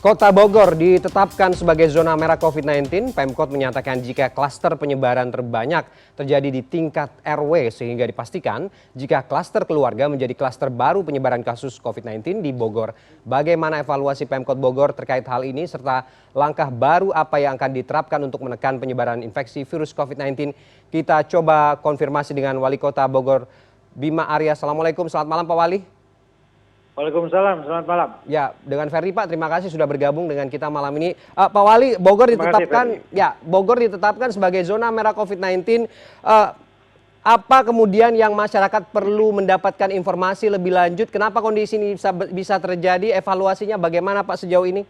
Kota Bogor ditetapkan sebagai zona merah COVID-19. Pemkot menyatakan jika klaster penyebaran terbanyak terjadi di tingkat RW sehingga dipastikan jika klaster keluarga menjadi klaster baru penyebaran kasus COVID-19 di Bogor. Bagaimana evaluasi Pemkot Bogor terkait hal ini serta langkah baru apa yang akan diterapkan untuk menekan penyebaran infeksi virus COVID-19? Kita coba konfirmasi dengan Wali Kota Bogor, Bima Arya. Assalamualaikum, selamat malam Pak Wali. Waalaikumsalam, selamat malam. Ya, dengan Ferry Pak, terima kasih sudah bergabung dengan kita malam ini. Pak Wali, Bogor ditetapkan sebagai zona merah COVID-19. Apa kemudian yang masyarakat perlu mendapatkan informasi lebih lanjut? Kenapa kondisi ini bisa terjadi? Evaluasinya bagaimana Pak sejauh ini?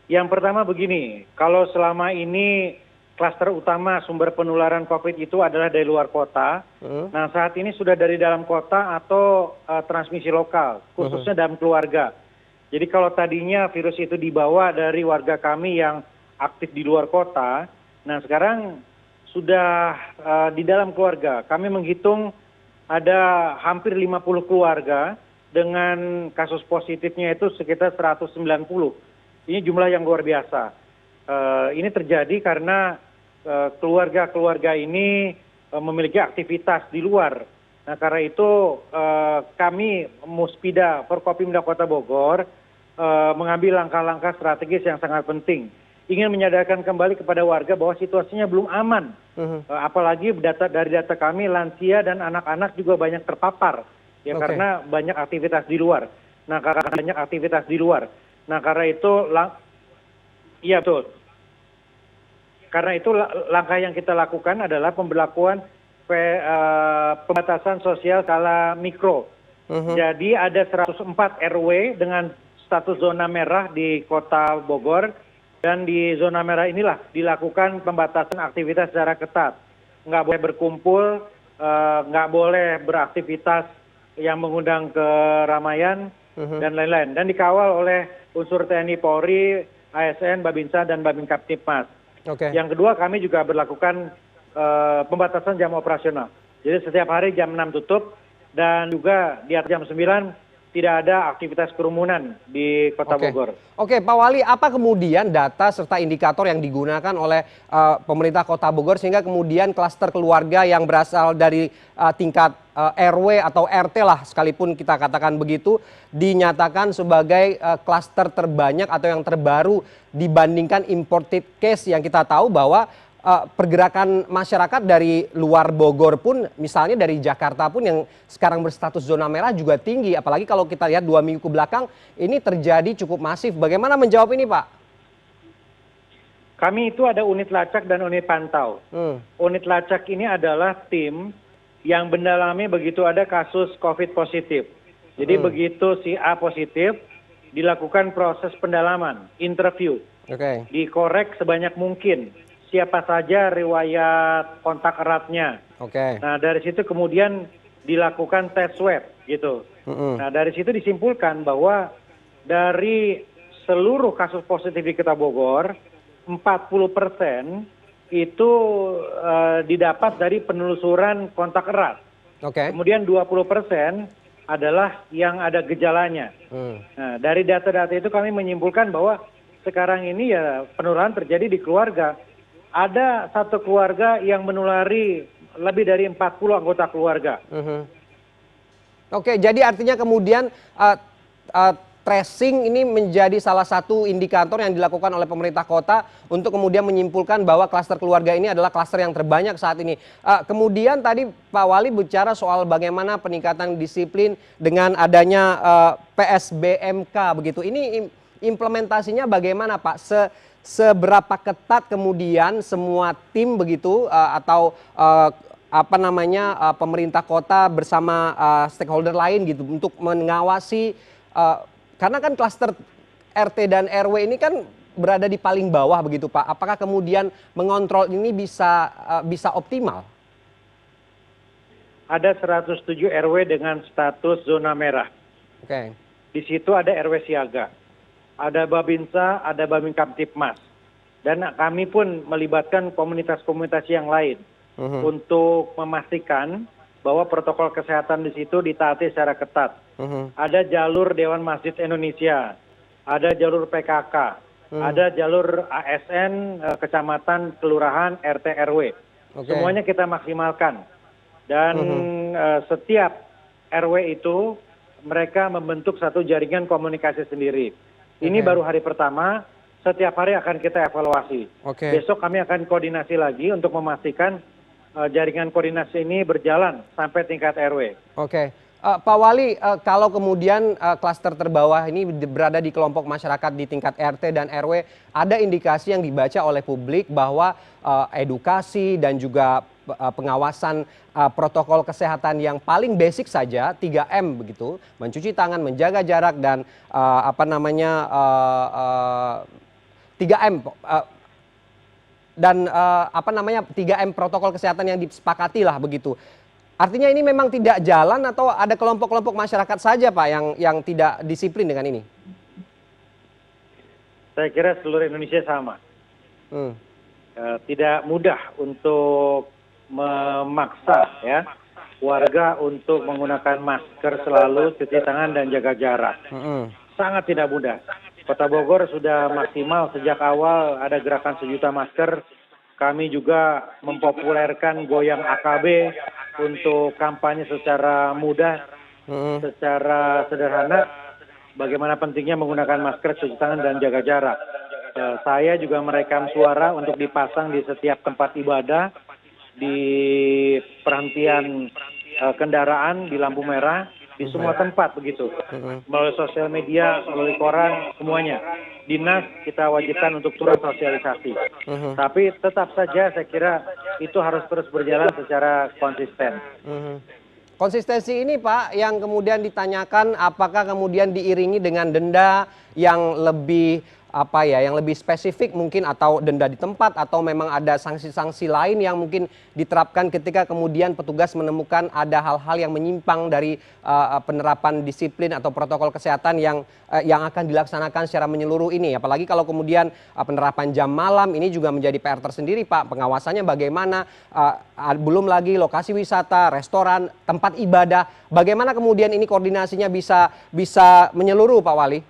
Yang pertama begini, kalau selama ini klaster utama sumber penularan COVID itu adalah dari luar kota. Nah, saat ini sudah dari dalam kota atau transmisi lokal, khususnya dalam keluarga. Jadi kalau tadinya virus itu dibawa dari warga kami yang aktif di luar kota, nah sekarang sudah di dalam keluarga. Kami menghitung ada hampir 50 keluarga dengan kasus positifnya itu sekitar 190. Ini jumlah yang luar biasa. Ini terjadi karena keluarga-keluarga ini memiliki aktivitas di luar. Nah, karena itu kami Muspida Forkopimda Kota Bogor mengambil langkah-langkah strategis yang sangat penting. Ingin menyadarkan kembali kepada warga bahwa situasinya belum aman. Apalagi dari data kami lansia dan anak-anak juga banyak terpapar. Ya karena banyak aktivitas di luar. Nah, karena itu iya betul. Karena itu langkah yang kita lakukan adalah pemberlakuan pembatasan sosial skala mikro. Jadi ada 104 RW dengan status zona merah di Kota Bogor, dan di zona merah inilah dilakukan pembatasan aktivitas secara ketat. Nggak boleh berkumpul, nggak boleh beraktivitas yang mengundang keramaian, dan lain-lain. Dan dikawal oleh unsur TNI Polri, ASN, Babinsa, dan Babin Kaptipmas. Yang kedua, kami juga berlakukan pembatasan jam operasional. Jadi setiap hari jam 6 tutup, dan juga di atas jam 9 tidak ada aktivitas kerumunan di Kota Bogor. Oke, Pak Wali, apa kemudian data serta indikator yang digunakan oleh pemerintah Kota Bogor sehingga kemudian klaster keluarga yang berasal dari tingkat RW atau RT lah sekalipun kita katakan begitu dinyatakan sebagai klaster terbanyak atau yang terbaru dibandingkan imported case yang kita tahu bahwa pergerakan masyarakat dari luar Bogor pun, misalnya dari Jakarta pun yang sekarang berstatus zona merah juga tinggi. Apalagi kalau kita lihat 2 minggu ke belakang, ini terjadi cukup masif. Bagaimana menjawab ini, Pak? Kami itu ada unit lacak dan unit pantau. Unit lacak ini adalah tim yang mendalami begitu ada kasus COVID positif. Jadi begitu si A positif, dilakukan proses pendalaman, interview. Dikorek sebanyak mungkin. Siapa saja riwayat kontak eratnya. Nah, dari situ kemudian dilakukan tes swab gitu. Nah, dari situ disimpulkan bahwa dari seluruh kasus positif di Kota Bogor, 40% itu didapat dari penelusuran kontak erat. Kemudian 20% adalah yang ada gejalanya. Nah, dari data-data itu kami menyimpulkan bahwa sekarang ini ya penularan terjadi di keluarga. Ada satu keluarga yang menulari lebih dari 40 anggota keluarga. Jadi artinya kemudian tracing ini menjadi salah satu indikator yang dilakukan oleh pemerintah kota untuk kemudian menyimpulkan bahwa klaster keluarga ini adalah klaster yang terbanyak saat ini. Kemudian tadi Pak Wali bicara soal bagaimana peningkatan disiplin dengan adanya PSBMK begitu. Ini implementasinya bagaimana Pak? Seberapa ketat kemudian semua tim begitu atau pemerintah kota bersama stakeholder lain gitu untuk mengawasi karena kan klaster RT dan RW ini kan berada di paling bawah begitu Pak. Apakah kemudian mengontrol ini bisa optimal? Ada 107 RW dengan status zona merah. Di situ ada RW siaga. Ada Babinsa, ada Babin Kaptipmas. Dan kami pun melibatkan komunitas-komunitas yang lain untuk memastikan bahwa protokol kesehatan di situ ditaati secara ketat. Ada jalur Dewan Masjid Indonesia, ada jalur PKK, ada jalur ASN, kecamatan, kelurahan, RT, RW. Oke. Semuanya kita maksimalkan. Dan setiap RW itu mereka membentuk satu jaringan komunikasi sendiri. Ini Oke. baru hari pertama, setiap hari akan kita evaluasi. Oke. Besok kami akan koordinasi lagi untuk memastikan jaringan koordinasi ini berjalan sampai tingkat RW. Oke. Pak Wali, kalau kemudian klaster terbawah ini berada di kelompok masyarakat di tingkat RT dan RW, ada indikasi yang dibaca oleh publik bahwa edukasi dan juga pengawasan protokol kesehatan yang paling basic saja 3M begitu, mencuci tangan, menjaga jarak dan 3M dan 3M protokol kesehatan yang disepakati lah begitu. Artinya ini memang tidak jalan atau ada kelompok-kelompok masyarakat saja Pak yang tidak disiplin dengan ini? Saya kira seluruh Indonesia sama. Hmm. Tidak mudah untuk memaksa ya warga untuk menggunakan masker selalu, cuci tangan dan jaga jarak. Sangat tidak mudah. Kota Bogor sudah maksimal sejak awal ada gerakan 1 juta masker. Kami juga mempopulerkan goyang AKB untuk kampanye secara mudah, secara sederhana, bagaimana pentingnya menggunakan masker, cuci tangan, dan jaga jarak. Saya juga merekam suara untuk dipasang di setiap tempat ibadah, di perhentian kendaraan, di lampu merah, di semua tempat begitu. Melalui sosial media, melalui koran, semuanya. Dinas kita wajibkan untuk turun sosialisasi. Tapi tetap saja saya kira itu harus terus berjalan secara konsisten. Konsistensi ini Pak yang kemudian ditanyakan apakah kemudian diiringi dengan denda yang lebih yang lebih spesifik mungkin atau denda di tempat atau memang ada sanksi-sanksi lain yang mungkin diterapkan ketika kemudian petugas menemukan ada hal-hal yang menyimpang dari penerapan disiplin atau protokol kesehatan yang akan dilaksanakan secara menyeluruh ini. Apalagi kalau kemudian penerapan jam malam ini juga menjadi PR tersendiri Pak. Pengawasannya bagaimana? Belum lagi lokasi wisata, restoran, tempat ibadah. Bagaimana kemudian ini koordinasinya bisa menyeluruh Pak Wali?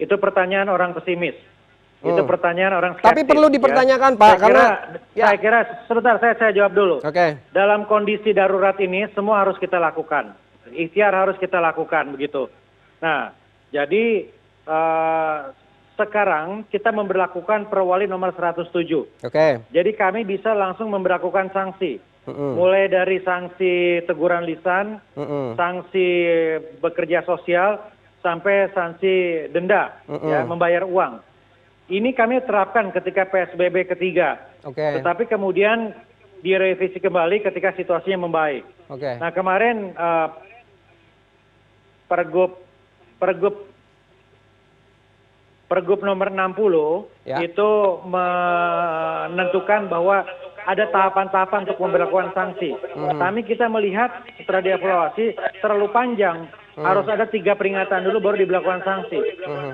Itu pertanyaan orang pesimis. Itu pertanyaan orang skeptis. Tapi perlu dipertanyakan Pak, saya kira sebentar saya jawab dulu. Oke. Dalam kondisi darurat ini semua harus kita lakukan. Ikhtiar harus kita lakukan begitu. Nah, jadi sekarang kita memberlakukan Perwali nomor 107. Oke. Jadi kami bisa langsung memberlakukan sanksi. Mulai dari sanksi teguran lisan, sanksi bekerja sosial, sampai sanksi denda, ya, membayar uang. Ini kami terapkan ketika PSBB ketiga. Tetapi kemudian direvisi kembali ketika situasinya membaik. Nah kemarin Pergub nomor 60 itu menentukan bahwa ada tahapan-tahapan untuk memberlakukan sanksi. Kami kita melihat setelah dievaluasi terlalu panjang. Harus ada 3 peringatan dulu baru diberlakukan sanksi.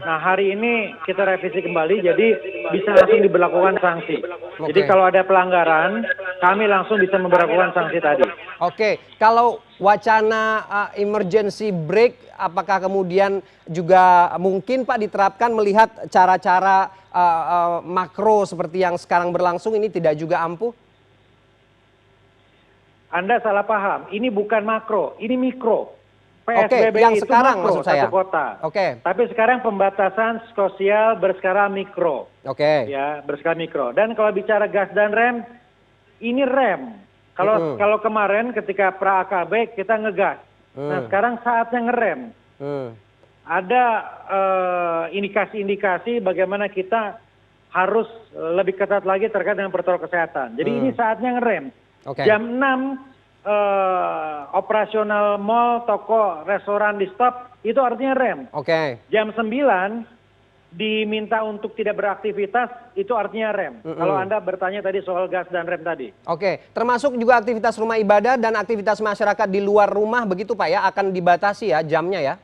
Nah hari ini kita revisi kembali jadi bisa langsung diberlakukan sanksi. Jadi kalau ada pelanggaran kami langsung bisa memberlakukan sanksi tadi. Oke, kalau wacana emergency break apakah kemudian juga mungkin Pak diterapkan melihat cara-cara makro seperti yang sekarang berlangsung ini tidak juga ampuh? Anda salah paham, ini bukan makro, ini mikro. PSBB yang itu sekarang makro, maksud saya. satu kota. Tapi sekarang pembatasan sosial berskala mikro. Ya, berskala mikro. Dan kalau bicara gas dan rem, ini rem. Kalau kemarin ketika pra AKB kita ngegas. Nah sekarang saatnya ngerem. Ada indikasi-indikasi bagaimana kita harus lebih ketat lagi terkait dengan protokol kesehatan. Jadi ini saatnya ngerem. Jam 6 operasional mal, toko, restoran di stop, itu artinya rem. Jam 9 diminta untuk tidak beraktivitas, itu artinya rem. Kalau Anda bertanya tadi soal gas dan rem tadi. Termasuk juga aktivitas rumah ibadah dan aktivitas masyarakat di luar rumah begitu Pak ya, akan dibatasi ya jamnya ya?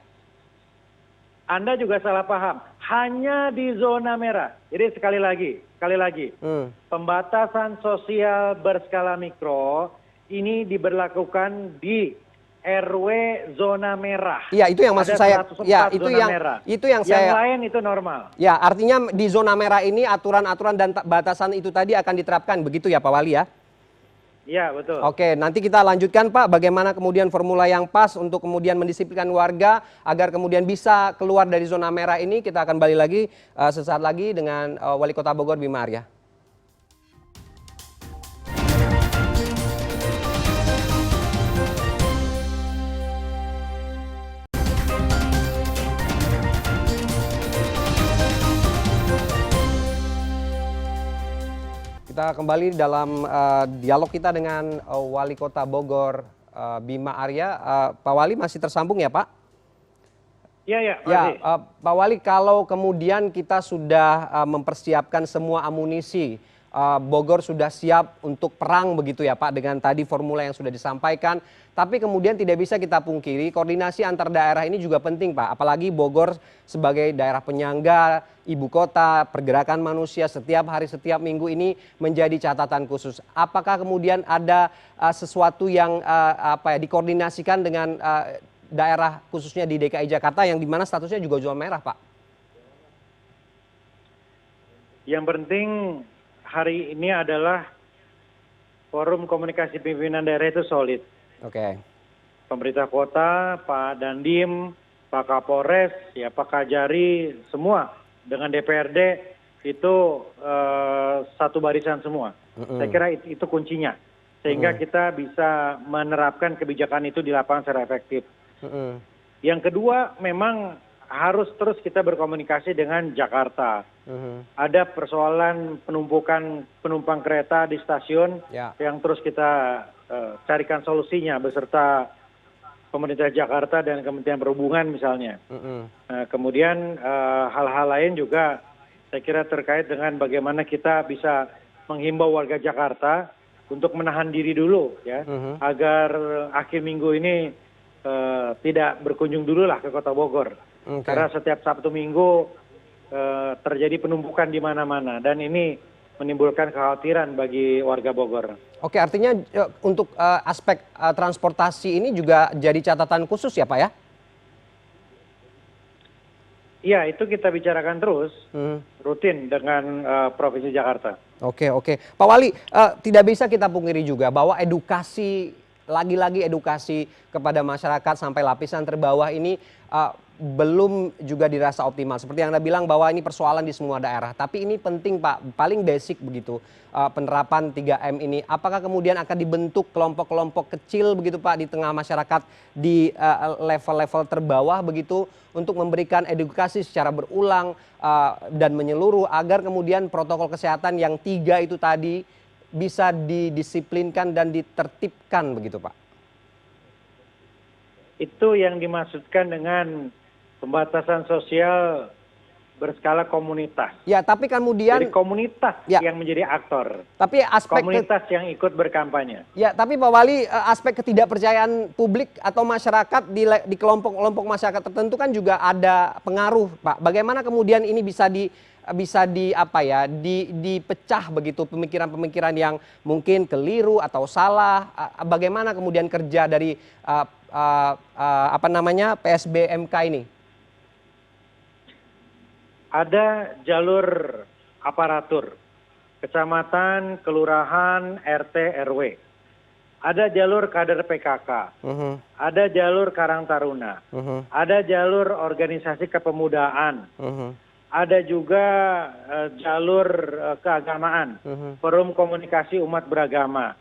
Anda juga salah paham, hanya di zona merah. Jadi sekali lagi, pembatasan sosial berskala mikro ini diberlakukan di RW zona merah. Iya, itu yang maksud Ada saya. 104 Ya, zona merah. itu yang Yang saya. lain itu normal. Ya, artinya di zona merah ini aturan-aturan dan batasan itu tadi akan diterapkan, begitu ya Pak Wali ya? Iya, betul. Oke, nanti kita lanjutkan Pak, bagaimana kemudian formula yang pas untuk kemudian mendisiplinkan warga agar kemudian bisa keluar dari zona merah ini. Kita akan balik lagi sesaat lagi dengan Wali Kota Bogor Bima Arya. Kita kembali dalam dialog kita dengan Wali Kota Bogor Bima Arya. Pak Wali masih tersambung ya Pak? Iya, Ya, masih. Pak Wali, kalau kemudian kita sudah mempersiapkan semua amunisi, Bogor sudah siap untuk perang begitu ya Pak, dengan tadi formula yang sudah disampaikan. Tapi kemudian tidak bisa kita pungkiri, koordinasi antar daerah ini juga penting Pak. Apalagi Bogor sebagai daerah penyangga, ibu kota, pergerakan manusia setiap hari, setiap minggu ini menjadi catatan khusus. Apakah kemudian ada sesuatu yang dikoordinasikan dengan daerah khususnya di DKI Jakarta yang dimana statusnya juga zona merah Pak? Yang penting hari ini adalah forum komunikasi pimpinan daerah itu solid. Oke. Pemerintah kota, Pak Dandim, Pak Kapolres, ya Pak Kajari, semua dengan DPRD itu satu barisan semua. Saya kira itu kuncinya. Sehingga kita bisa menerapkan kebijakan itu di lapangan secara efektif. Yang kedua, memang harus terus kita berkomunikasi dengan Jakarta. Ada persoalan penumpukan penumpang kereta di stasiun yang terus kita carikan solusinya beserta pemerintah Jakarta dan Kementerian Perhubungan misalnya. Kemudian hal-hal lain juga saya kira terkait dengan bagaimana kita bisa menghimbau warga Jakarta untuk menahan diri dulu ya, agar akhir minggu ini tidak berkunjung dulu lah ke Kota Bogor. Karena setiap Sabtu Minggu terjadi penumpukan di mana-mana dan ini menimbulkan kekhawatiran bagi warga Bogor. Oke, artinya untuk aspek transportasi ini juga jadi catatan khusus ya Pak ya? Iya, itu kita bicarakan terus, rutin dengan Provinsi Jakarta. Oke. Pak Wali, tidak bisa kita pungkiri juga bahwa edukasi, lagi-lagi edukasi kepada masyarakat sampai lapisan terbawah ini belum juga dirasa optimal. Seperti yang Anda bilang bahwa ini persoalan di semua daerah. Tapi ini penting Pak, paling basic begitu penerapan 3M ini. Apakah kemudian akan dibentuk kelompok-kelompok kecil begitu Pak di tengah masyarakat di level-level terbawah begitu untuk memberikan edukasi secara berulang dan menyeluruh agar kemudian protokol kesehatan yang 3 itu tadi bisa didisiplinkan dan ditertibkan begitu Pak? Itu yang dimaksudkan dengan pembatasan sosial berskala komunitas. Ya, tapi kemudian Jadi komunitas yang menjadi aktor. Tapi aspek komunitas yang ikut berkampanye. Ya, tapi Pak Wali, aspek ketidakpercayaan publik atau masyarakat di kelompok-kelompok masyarakat tertentu kan juga ada pengaruh, Pak. Bagaimana kemudian ini bisa dipecah begitu pemikiran-pemikiran yang mungkin keliru atau salah? Bagaimana kemudian kerja dari PSBMK ini? Ada jalur aparatur, kecamatan, kelurahan, RT, RW. Ada jalur kader PKK, ada jalur Karang Taruna, ada jalur organisasi kepemudaan, ada juga jalur keagamaan, forum komunikasi umat beragama.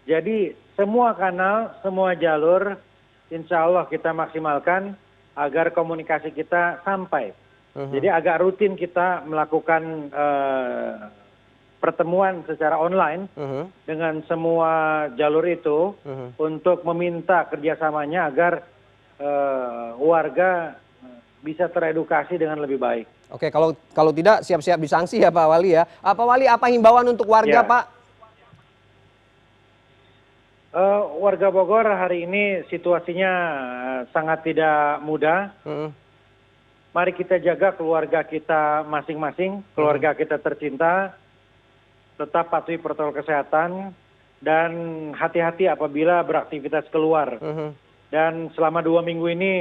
Jadi semua kanal, semua jalur, insya Allah kita maksimalkan agar komunikasi kita sampai. Jadi agak rutin kita melakukan pertemuan secara online dengan semua jalur itu untuk meminta kerjasamanya agar warga bisa teredukasi dengan lebih baik. Oke, kalau tidak siap-siap disanksi ya Pak Wali ya. Pak Wali, apa himbauan untuk warga Pak? Warga Bogor hari ini situasinya sangat tidak mudah. Mari kita jaga keluarga kita masing-masing, keluarga kita tercinta, tetap patuhi protokol kesehatan, dan hati-hati apabila beraktivitas keluar. Dan selama 2 minggu ini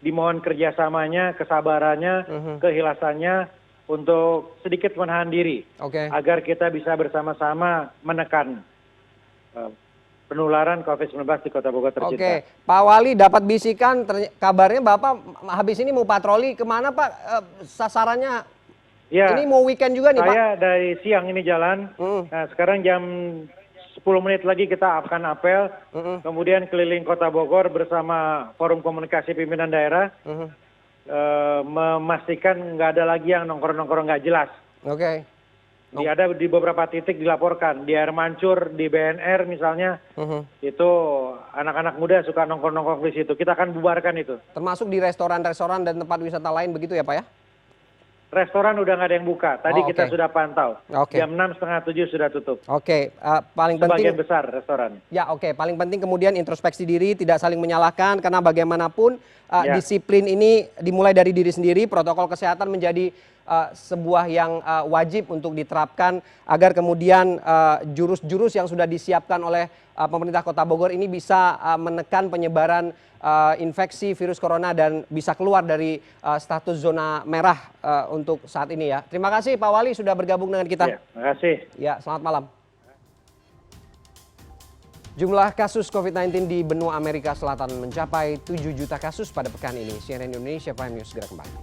dimohon kerjasamanya, kesabarannya, keikhlasannya untuk sedikit menahan diri agar kita bisa bersama-sama menekan penularan COVID-19 di Kota Bogor tercinta. Pak Wali dapat bisikan kabarnya Bapak habis ini mau patroli kemana Pak? Sasarannya Ya, ini mau weekend juga nih Pak? Saya dari siang ini jalan, nah sekarang jam 10 menit lagi kita akan apel, kemudian keliling Kota Bogor bersama Forum Komunikasi Pimpinan Daerah, memastikan nggak ada lagi yang nongkrong-nongkrong nggak jelas. Ada di beberapa titik dilaporkan, di Air Mancur, di BNR misalnya, itu anak-anak muda suka nongkrong-nongkrong di situ. Kita akan bubarkan itu. Termasuk di restoran-restoran dan tempat wisata lain begitu ya Pak ya? Restoran udah nggak ada yang buka. Tadi kita sudah pantau. Jam 6, setengah 7 sudah tutup. Paling penting. Sebagian besar restoran. Ya paling penting kemudian introspeksi diri, tidak saling menyalahkan karena bagaimanapun disiplin ini dimulai dari diri sendiri. Protokol kesehatan menjadi sebuah yang wajib untuk diterapkan agar kemudian jurus-jurus yang sudah disiapkan oleh pemerintah Kota Bogor ini bisa menekan penyebaran infeksi virus corona dan bisa keluar dari status zona merah untuk saat ini ya. Terima kasih Pak Wali sudah bergabung dengan kita. Ya, terima kasih. Ya, selamat malam. Jumlah kasus COVID-19 di benua Amerika Selatan mencapai 7 juta kasus pada pekan ini. CNN Indonesia Prime News segera kembali.